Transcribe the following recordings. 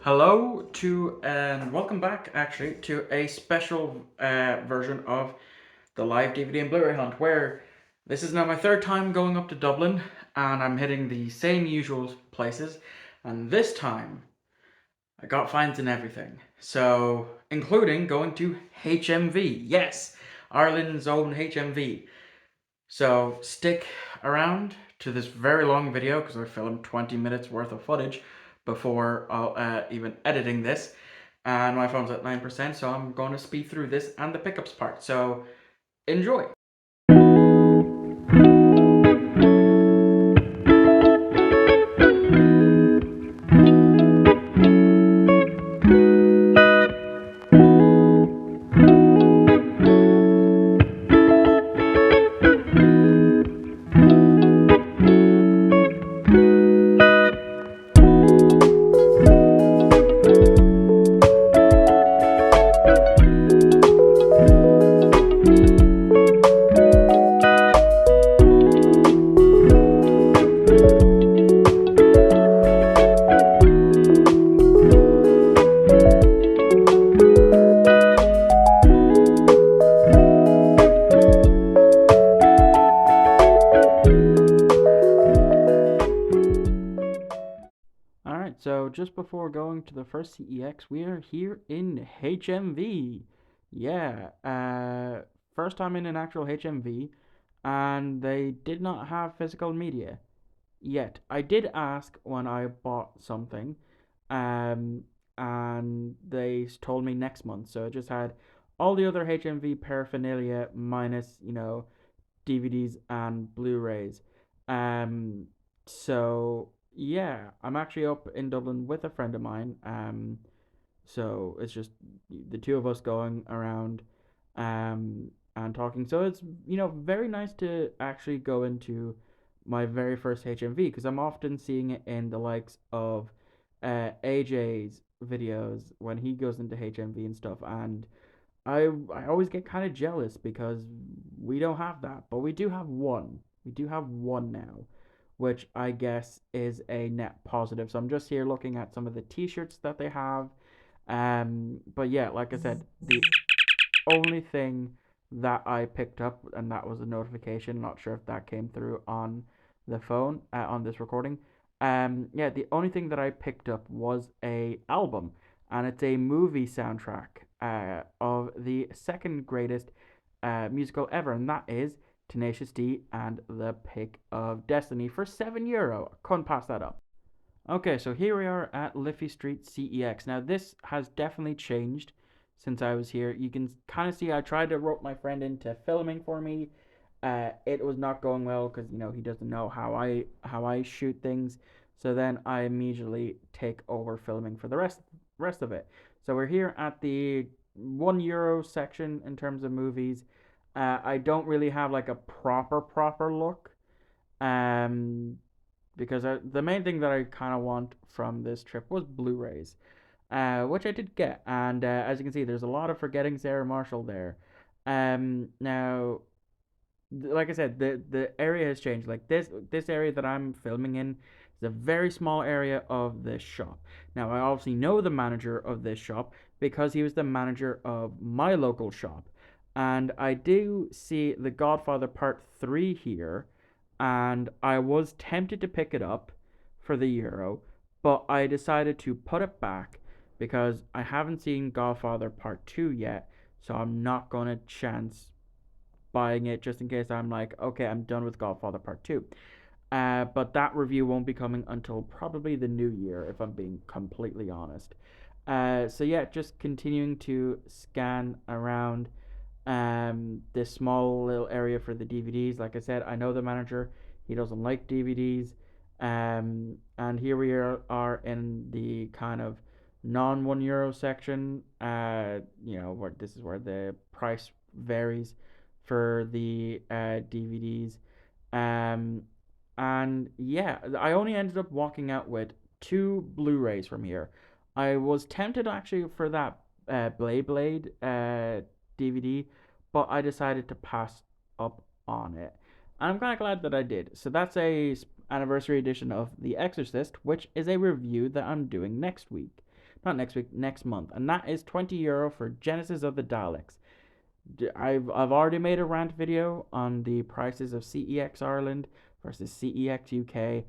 Hello to and welcome back actually to a special version of the live DVD and Blu-ray hunt where this is now my third time going up to Dublin and I'm hitting the same usual places, and this time I got fines and everything. So including going to HMV. Yes, Ireland's own HMV. So stick around to this very long video because I filmed 20 minutes worth of footage before I'll even editing this. And my phone's at 9%, so I'm going to speed through this and the pickups part. So enjoy. Alright, so just before going to the first CEX, we are here in HMV. Yeah, first time in an actual HMV, and they did not have physical media yet. I did ask when I bought something, um, and they told me next month, so it just had all the other HMV paraphernalia minus, DVDs and Blu-rays. Um, so yeah, I'm actually up in Dublin with a friend of mine. So it's just the two of us going around, and talking. So it's very nice to actually go into my very first HMV because I'm often seeing it in the likes of AJ's videos when he goes into HMV and stuff, and I always get kind of jealous because we don't have that, but we do have one. We do have one now, which I guess is a net positive. So I'm just here looking at some of the T-shirts that they have. But yeah, like I said, the only thing that I picked up, and that was a notification. Not sure if that came through on the phone on this recording. Yeah, the only thing that I picked up was a album, and it's a movie soundtrack of the second greatest musical ever, and that is Tenacious D and the Pick of Destiny for €7. Couldn't pass that up. Okay, so here we are at Liffey Street CEX. Now, this has definitely changed since I was here. You can kind of see I tried to rope my friend into filming for me. It was not going well because he doesn't know how I shoot things. So then I immediately take over filming for the rest of it. So we're here at the €1 section in terms of movies. I don't really have like a proper look. Um, because the main thing that I kind of want from this trip was Blu-rays, which I did get, and as you can see, there's a lot of Forgetting Sarah Marshall there. Now, like I said, the area has changed. Like this area that I'm filming in is a very small area of this shop. Now, I obviously know the manager of this shop because he was the manager of my local shop, and I do see The Godfather Part 3 here, and I was tempted to pick it up for the euro, but I decided to put it back because I haven't seen Godfather Part 2 yet, so I'm not going to chance buying it just in case I'm like, okay, I'm done with Godfather Part 2. But that review won't be coming until probably the new year, if I'm being completely honest. So yeah, just continuing to scan around this small little area for the DVDs. Like I said, I know the manager. He doesn't like DVDs. And here we are in the kind of non €1 section. Where this is where the price varies for the DVDs. Um, and yeah, I only ended up walking out with two Blu-rays from here. I was tempted actually for that Blade DVD, but I decided to pass up on it. And I'm kind of glad that I did. So that's a anniversary edition of The Exorcist, which is a review that I'm doing next week. not next week, next month, and that is €20 for Genesis of the Daleks. I've already made a rant video on the prices of CEX Ireland versus CEX UK.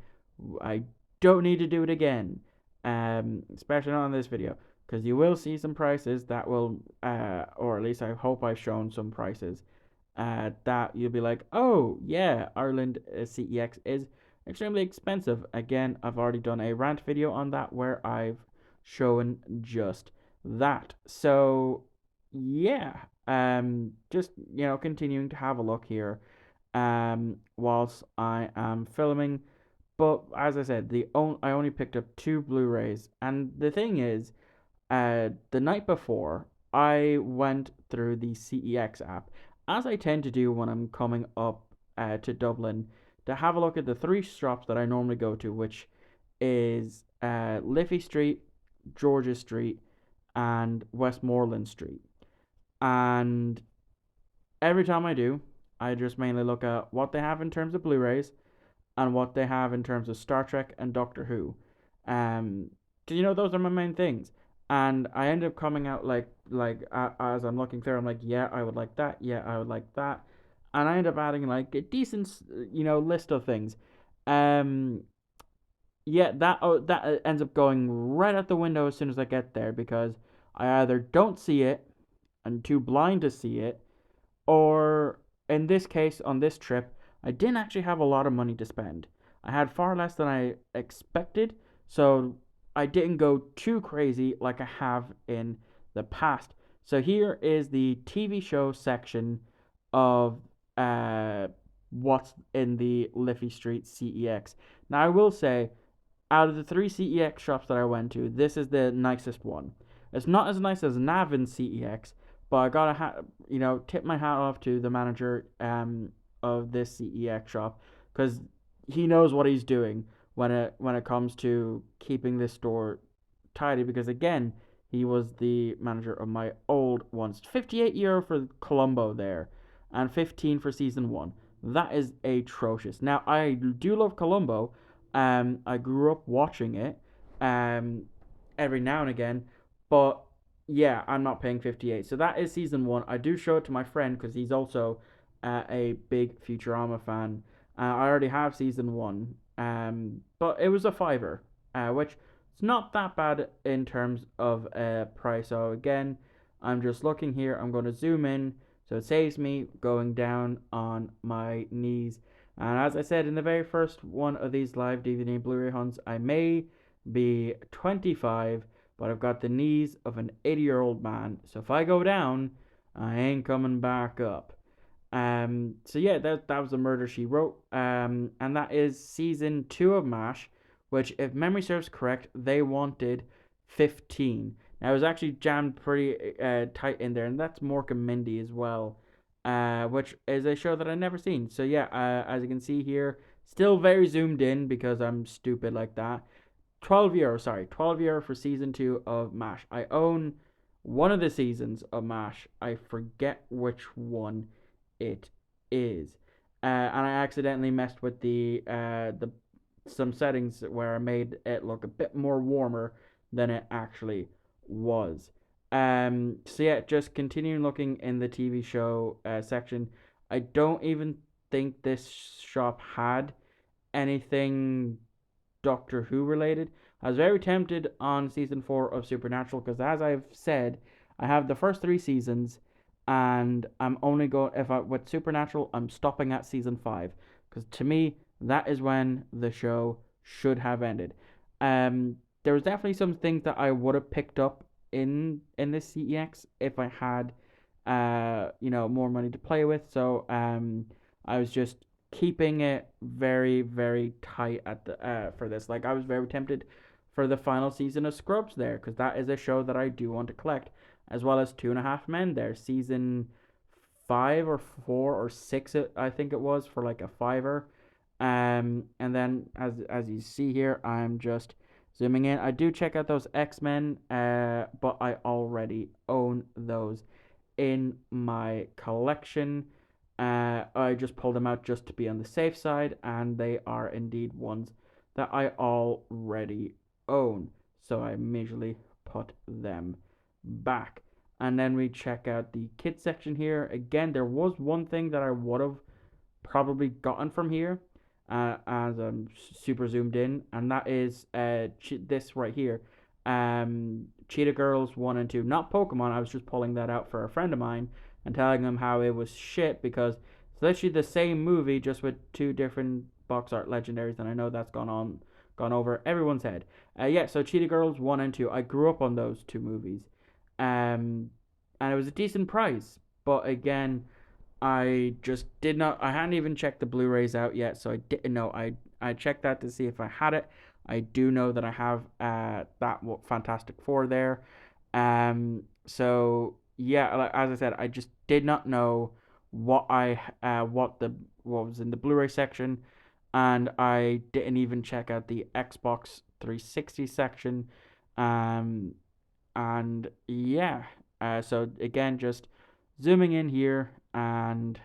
I don't need to do it again, especially not on this video, because you will see some prices that will, or at least I hope I've shown some prices, that you'll be like, oh yeah, Ireland CEX is extremely expensive. Again, I've already done a rant video on that where I've shown just that. So yeah, just continuing to have a look here, whilst I am filming. But as I said, I only picked up two Blu-rays, and the thing is, the night before, I went through the CEX app, as I tend to do when I'm coming up to Dublin, to have a look at the three shops that I normally go to, which is Liffey Street, George's Street, and Westmoreland Street. And every time I do, I just mainly look at what they have in terms of Blu-rays and what they have in terms of Star Trek and Doctor Who. Um, 'Cause, those are my main things. And I end up coming out as I'm looking through, I'm like, yeah, I would like that. Yeah, I would like that. And I end up adding like a decent, list of things. Um, yeah, that ends up going right out the window as soon as I get there, because I either don't see it, I'm too blind to see it, or in this case, on this trip, I didn't actually have a lot of money to spend. I had far less than I expected, so I didn't go too crazy like I have in the past. So here is the TV show section of what's in the Liffey Street CEX. Now I will say, out of the three CEX shops that I went to, this is the nicest one. It's not as nice as Navin CEX, but I gotta tip my hat off to the manager of this CEX shop, because he knows what he's doing when it comes to keeping this store tidy. Because again, he was the manager of my old ones. €58 for Columbo there, and 15 for season one. That is atrocious. Now I do love Columbo. I grew up watching it every now and again, but yeah, I'm not paying 58. So that is season one. I do show it to my friend because he's also a big Futurama fan. I already have season one, but it was a fiver, which is not that bad in terms of price. So again, I'm just looking here. I'm going to zoom in so it saves me going down on my knees. And as I said in the very first one of these live DVD and Blu-ray hunts, I may be 25, but I've got the knees of an 80-year-old man. So if I go down, I ain't coming back up. So yeah, that was a Murder She Wrote. And that is season 2 of MASH, which, if memory serves correct, they wanted 15. Now it was actually jammed pretty tight in there, and that's Mork and Mindy as well, which is a show that I never seen. So yeah, as you can see here, still very zoomed in because I'm stupid like that. €12 for season 2 of MASH. I own one of the seasons of MASH. I forget which one it is, and I accidentally messed with the some settings where I made it look a bit more warmer than it actually was. So yeah, just continuing looking in the TV show section. I don't even think this shop had anything Doctor Who related. I was very tempted on season 4 of Supernatural because, as I've said, I have the first 3 seasons, and I'm only going, if I with Supernatural, I'm stopping at season 5, because to me that is when the show should have ended. There was definitely some things that I would have picked up in this CEX if I had more money to play with. So I was just keeping it very, very tight at the for this. Like, I was very tempted for the final season of Scrubs there, because that is a show that I do want to collect, as well as Two and a Half Men there, season 5 or 4 or 6, I think it was, for like a fiver. And then as you see here, I'm just zooming in. I do check out those X-Men, but I already own those in my collection. I just pulled them out just to be on the safe side, and they are indeed ones that I already own. so I immediately put them back. And then we check out the kids section here. Again, there was one thing that I would have probably gotten from here, as I'm super zoomed in, and that is this right here. Cheetah Girls 1 and 2. Not Pokemon, I was just pulling that out for a friend of mine and telling him how it was shit because it's literally the same movie just with two different box art legendaries, and I know that's gone over everyone's head. Yeah, so Cheetah Girls 1 and 2. I grew up on those two movies. And it was a decent price, but again, I just did not. I hadn't even checked the Blu-rays out yet, so I didn't know. I checked that to see if I had it. I do know that I have that Fantastic Four there. So yeah, like, as I said, I just did not know what was in the Blu-ray section, and I didn't even check out the Xbox 360 section. Um, and yeah, so again, just zooming in here and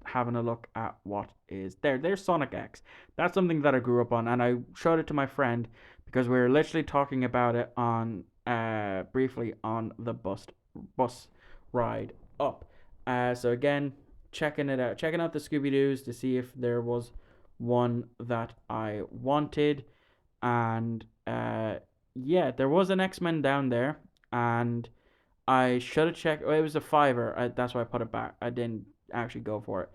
having a look at what is there. There's Sonic X. That's something that I grew up on, and I showed it to my friend because we were literally talking about it on briefly on the bus ride up. So again, checking out the Scooby Doo's to see if there was one that I wanted, and yeah, there was an X-Men down there, and I should have checked. Oh, it was a fiver. That's why I put it back. I didn't actually go for it.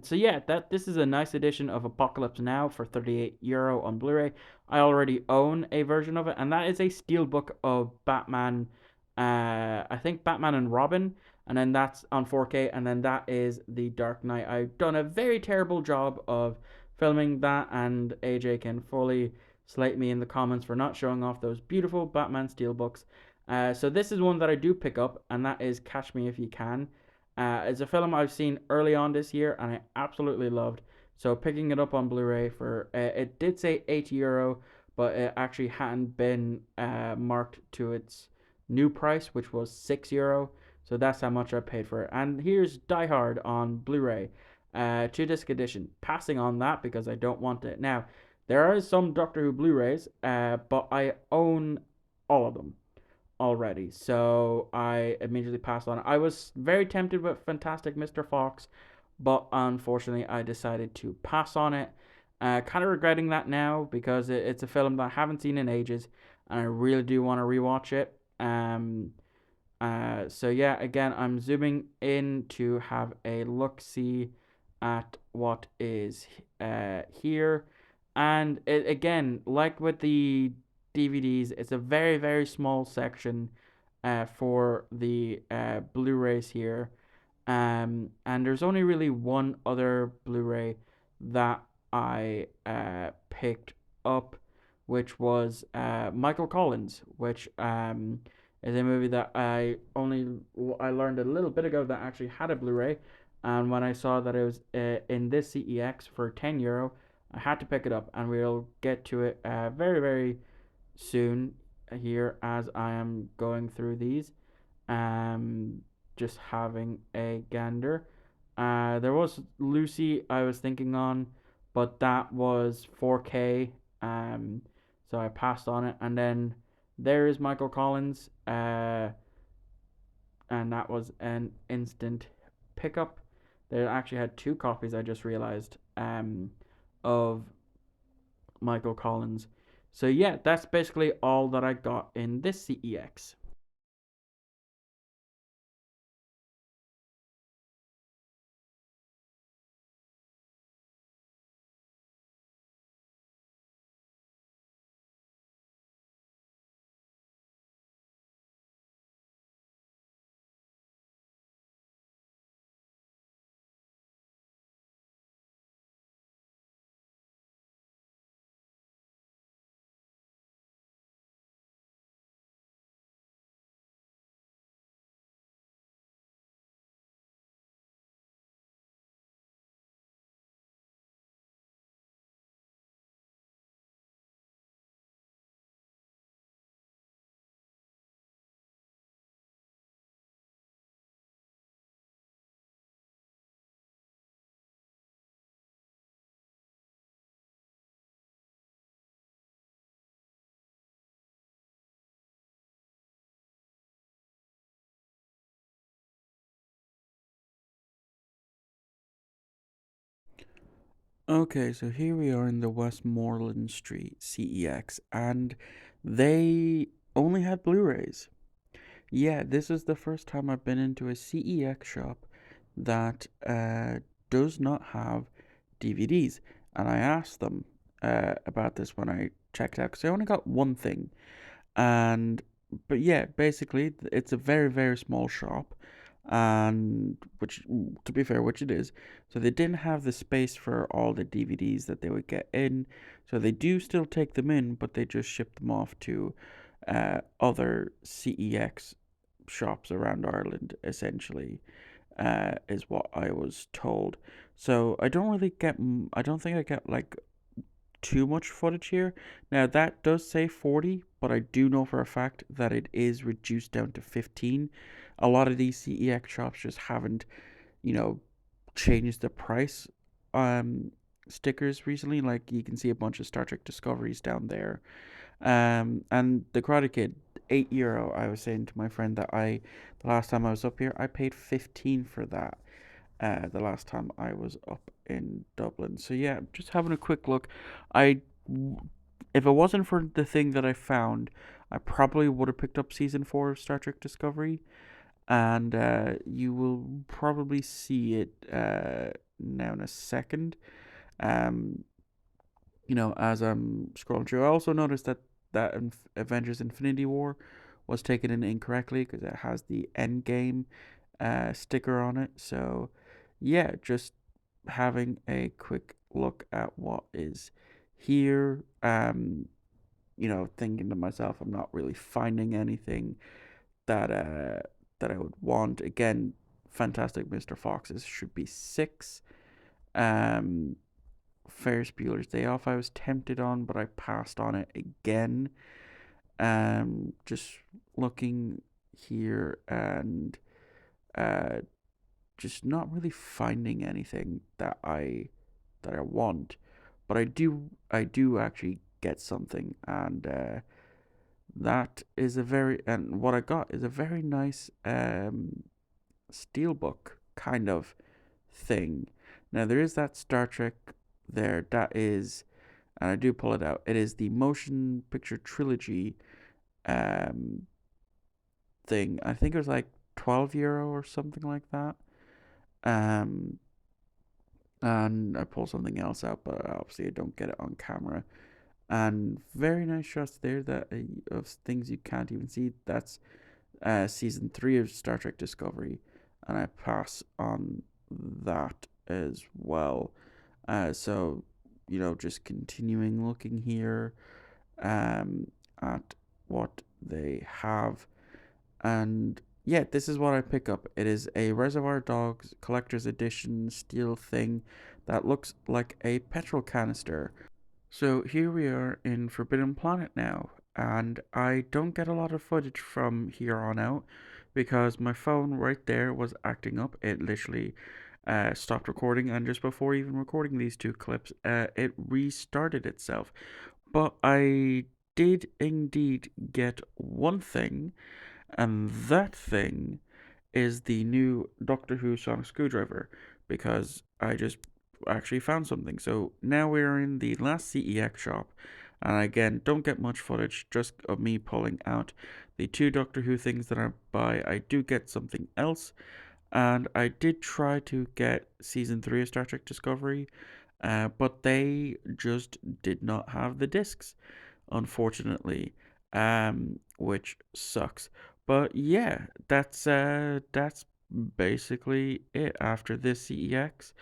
So yeah, that this is a nice edition of Apocalypse Now for €38 on Blu-ray. I already own a version of it, and that is a steelbook of Batman. I think Batman and Robin, and then that's on 4K, and then that is the Dark Knight. I've done a very terrible job of filming that, and AJ can fully slate me in the comments for not showing off those beautiful Batman steelbooks. So this is one that I do pick up, and that is Catch Me If You Can. It's a film I've seen early on this year, and I absolutely loved. So picking it up on Blu-ray for it did say €80, but it actually hadn't been marked to its new price, which was €6. So that's how much I paid for it. And here's Die Hard on Blu-ray, 2 disc edition. Passing on that because I don't want it now. There are some Doctor Who Blu-rays, but I own all of them already. So I immediately passed on. I was very tempted with Fantastic Mr. Fox, but unfortunately I decided to pass on it. Kind of regretting that now because it's a film that I haven't seen in ages, and I really do want to rewatch it. So yeah, again, I'm zooming in to have a look see at what is here, and again, like with the DVDs, it's a very very small section for the Blu-rays here, and there's only really one other Blu-ray that I picked up, which was Michael Collins, which is a movie that I learned a little bit ago that actually had a Blu-ray, and when I saw that it was in this CEX for €10, I had to pick it up, and we'll get to it very very soon here as I am going through these. Um, just having a gander. There was Lucy I was thinking on, but that was 4K. So I passed on it, and then there is Michael Collins. And that was an instant pickup. They actually had 2 copies. I just realized. Of Michael Collins. So yeah, that's basically all that I got in this CEX. Okay, so here we are in the Westmoreland Street CEX, and they only had Blu-rays. Yeah, this is the first time I've been into a CEX shop that does not have DVDs. And I asked them about this when I checked out because I only got one thing. And but yeah, basically it's a very very small shop, and which to be fair, which it is. So they didn't have the space for all the DVDs that they would get in. So they do still take them in, but they just ship them off to other CEX shops around Ireland, essentially, is what I was told. So I don't really get, I don't think I get like too much footage here. Now that does say 40, but I do know for a fact that it is reduced down to 15. A lot of these CEX shops just haven't, you know, changed the price stickers recently. Like you can see a bunch of Star Trek Discoveries down there. And the Karate Kid, €8. I was saying to my friend that the last time I was up here, I paid 15 for that. The last time I was up in Dublin. So yeah, just having a quick look. I, if it wasn't for the thing that I found, I probably would have picked up season 4 of Star Trek Discovery, and you will probably see it now in a second. Um, as I'm scrolling through, I also noticed that Avengers Infinity War was taken in incorrectly because it has the End Game sticker on it. So, yeah, just having a quick look at what is here. Thinking to myself, I'm not really finding anything that I would want. Again, Fantastic Mr. Fox's should be 6. Um, Ferris Bueller's Day Off I was tempted on, but I passed on it again. Just looking here and uh, just not really finding anything that I want, but I do actually get something, and that is and what I got is a very nice steelbook kind of thing. Now there is that Star Trek there that is, and I do pull it out. It is the motion picture trilogy um thing. I think it was like €12 or something like that. Um and I pull something else out, but obviously I don't get it on camera. And very nice shots there that of things you can't even see. That's season 3 of Star Trek Discovery, and I pass on that as well. So just continuing looking here at what they have, and yeah, this is what I pick up. It is a Reservoir Dogs collector's edition steel thing that looks like a petrol canister. So here we are in Forbidden Planet now, and I don't get a lot of footage from here on out because my phone right there was acting up. It literally stopped recording, and just before even recording these two clips, it restarted itself. But I did indeed get one thing, and that thing is the new Doctor Who sonic screwdriver, because I just actually found something. So now we're in the last CEX shop, and again, don't get much footage, just of me pulling out the 2 Doctor Who things that I buy. I do get something else, and I did try to get season 3 of Star Trek Discovery, but they just did not have the discs, unfortunately, which sucks. But yeah, that's basically it. After this CEX,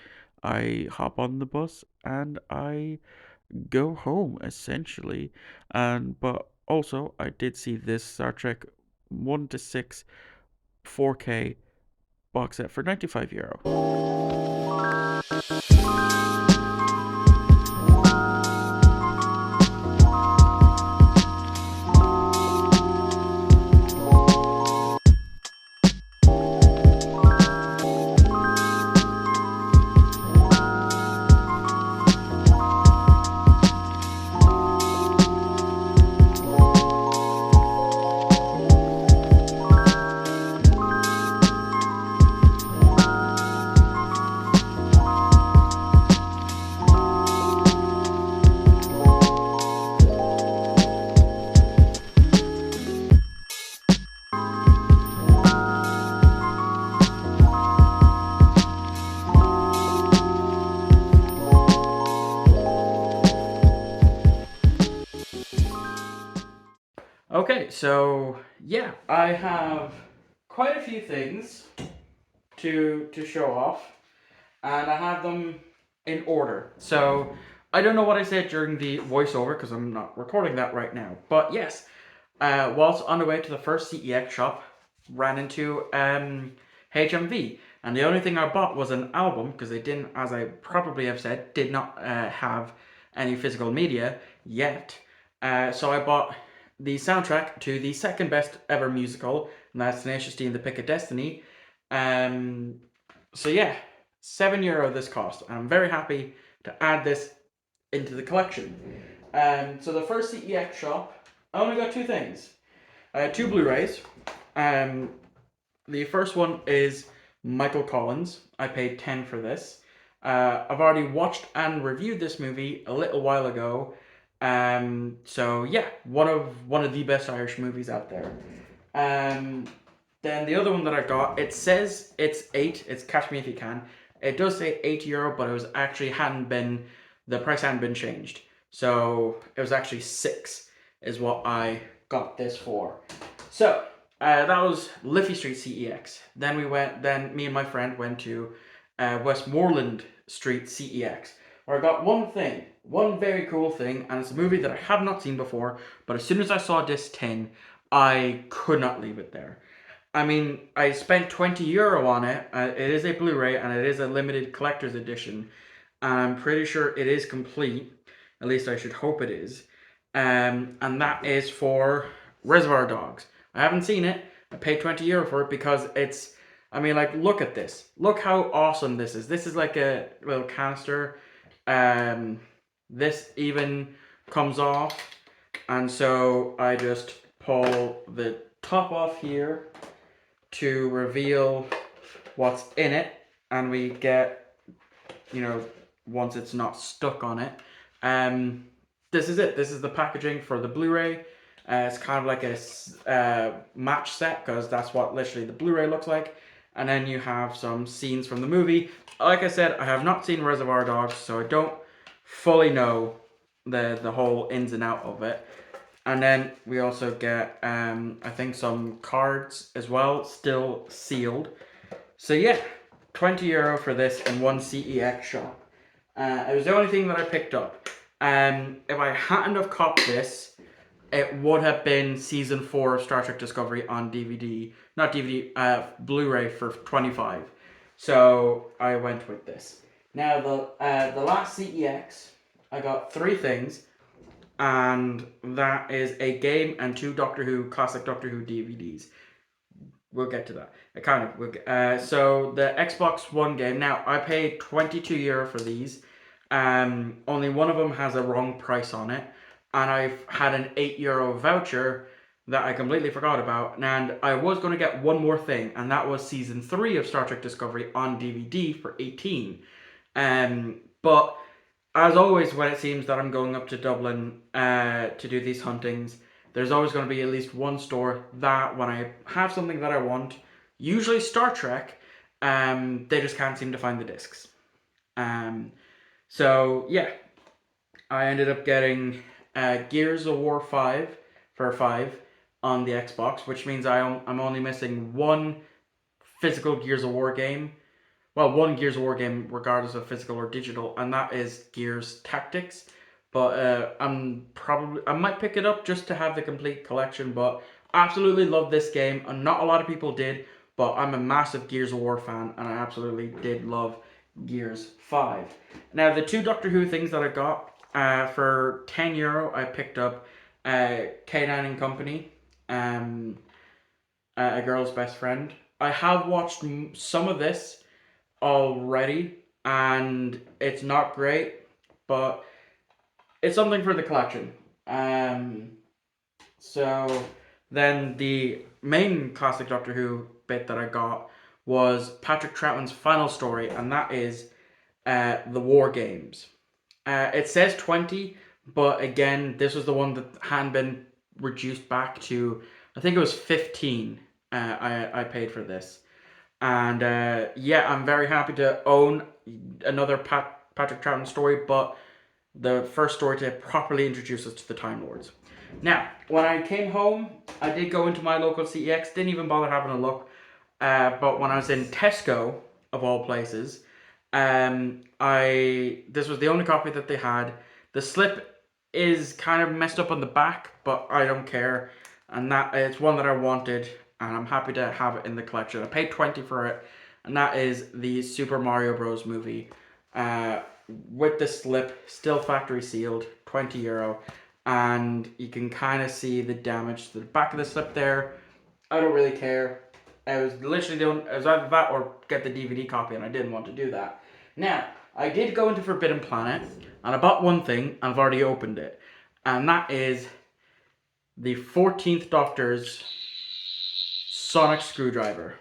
I hop on the bus and I go home essentially. And but also I did see this Star Trek 1 to 6 4K box set for €95. so yeah, I have quite a few things to show off, and I have them in order. So I don't know what I said during the voiceover because I'm not recording that right now. But yes, whilst on the way to the first CEX shop, ran into HMV, and the only thing I bought was an album because they didn't, as I probably have said, did not have any physical media yet. So I bought the soundtrack to the second best ever musical, and that's Tenacious D and the Pick of Destiny. Um, so yeah, €7 this cost, and I'm very happy to add this into the collection. So the first CEX shop, I only got two things. Two Blu-rays. Um, the first one is Michael Collins. I paid 10 for this. I've already watched and reviewed this movie a little while ago. So yeah, one of the best Irish movies out there. Um, then the other one that I got, it says it's 8. It's Catch Me If You Can. It does say €8, but it was actually the price hadn't been changed. So it was actually 6 is what I got this for. So that was Liffey Street CEX. Then me and my friend went to Westmoreland Street CEX, where I got one very cool thing, and it's a movie that I have not seen before, but as soon as I saw this tin, I could not leave it there. I mean, I spent €20 on it. It is a Blu-ray and it is a limited collector's edition. I'm pretty sure it is complete. At least I should hope it is. And that is for Reservoir Dogs. I haven't seen it. I paid €20 for it because it's. I mean, like, look at this. Look how awesome this is. This is like a little canister. This even comes off, and so I just pull the top off here to reveal what's in it, and we get, once it's not stuck on it. This is it. This is the packaging for the Blu-ray. It's kind of like a match set because that's what literally the Blu-ray looks like. And then you have some scenes from the movie. Like I said, I have not seen Reservoir Dogs, so I don't fully know the whole ins and out of it. And then we also get, I think, some cards as well, still sealed. So yeah, €20 for this in one CEX shop. It was the only thing that I picked up. If I hadn't have copped this, it would have been season 4 of Star Trek Discovery on DVD, not DVD, Blu-ray for 25. So I went with this. Now the last CEX, I got 3 things, and that is a game and 2 classic Doctor Who DVDs. We'll get to that. So the Xbox One game. Now I paid €22 for these. Only one of them has a wrong price on it, and I've had an €8 voucher that I completely forgot about. And I was going to get one more thing, and that was season 3 of Star Trek Discovery on DVD for 18. But as always, when it seems that I'm going up to Dublin to do these huntings, there's always going to be at least one store that when I have something that I want, usually Star Trek, they just can't seem to find the discs. So yeah, I ended up getting Gears of War 5 for 5 on the Xbox, which means I'm only missing one physical Gears of War game. Well, one Gears of War game, regardless of physical or digital, and that is Gears Tactics. But I might pick it up just to have the complete collection. But absolutely love this game, and not a lot of people did. But I'm a massive Gears of War fan, and I absolutely did love Gears 5. Now, the 2 Doctor Who things that I got for €10, I picked up K9 and Company, A Girl's Best Friend. I have watched some of this already, and it's not great, but it's something for the collection. So then the main classic Doctor Who bit that I got was Patrick Troughton's final story, and that is the War Games. It says 20, but again, this was the one that hadn't been reduced back to, I think it was 15. I paid for this. And yeah, I'm very happy to own another Patrick Troughton story, but the first story to properly introduce us to the Time Lords. Now, when I came home, I did go into my local CEX, didn't even bother having a look. But when I was in Tesco, of all places, this was the only copy that they had. The slip is kind of messed up on the back, but I don't care. And that it's one that I wanted, and I'm happy to have it in the collection. I paid 20 for it, and that is the Super Mario Bros. Movie. Uh, with the slip, still factory sealed, €20. And you can kind of see the damage to the back of the slip there. I don't really care. I was literally doing, it was either that or get the DVD copy, and I didn't want to do that. Now, I did go into Forbidden Planet, and I bought one thing, and I've already opened it. And that is the 14th Doctor's Sonic Screwdriver.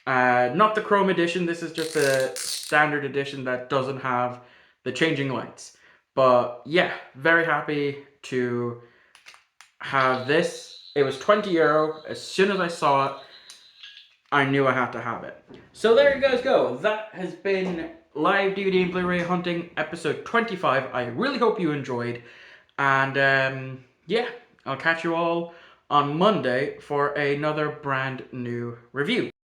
Not the Chrome edition, this is just a standard edition that doesn't have the changing lights. But yeah, very happy to have this. It was €20. As soon as I saw it, I knew I had to have it. So there you guys go. That has been live DVD and Blu-ray hunting episode 25. I really hope you enjoyed. And yeah, I'll catch you all on Monday for another brand new review.